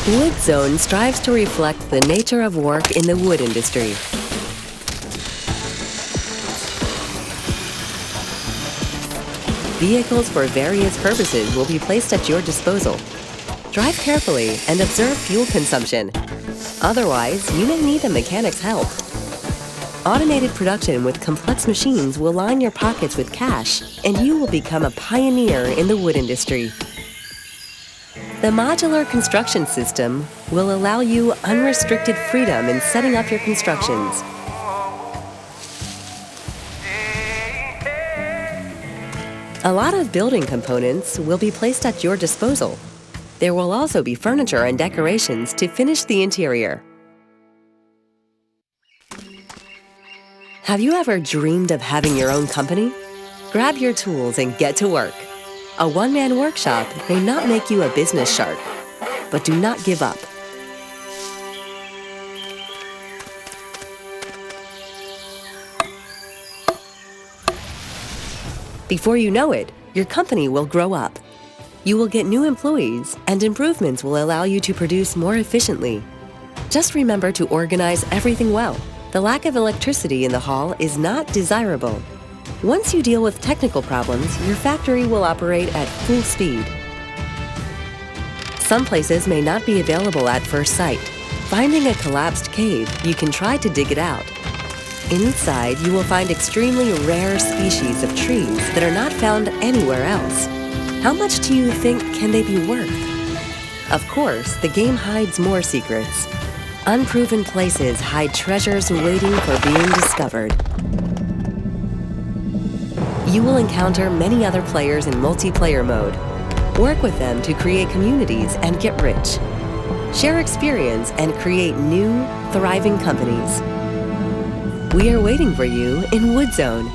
WoodZone strives to reflect the nature of work in the wood industry. Vehicles for various purposes will be placed at your disposal. Drive carefully and observe fuel consumption. Otherwise, you may need a mechanic's help. Automated production with complex machines will line your pockets with cash, and you will become a pioneer in the wood industry. The modular construction system will allow you unrestricted freedom in setting up your constructions. A lot of building components will be placed at your disposal. There will also be furniture and decorations to finish the interior. Have you ever dreamed of having your own company? Grab your tools and get to work. A one-man workshop may not make you a business shark, but do not give up. Before you know it, your company will grow up. You will get new employees, and improvements will allow you to produce more efficiently. Just remember to organize everything well. The lack of electricity in the hall is not desirable. Once you deal with technical problems, your factory will operate at full speed. Some places may not be available at first sight. Finding a collapsed cave, you can try to dig it out. Inside, you will find extremely rare species of trees that are not found anywhere else. How much do you think can they be worth? Of course, the game hides more secrets. Unproven places hide treasures waiting for being discovered. You will encounter many other players in multiplayer mode. Work with them to create communities and get rich. Share experience and create new, thriving companies. We are waiting for you in WoodZone.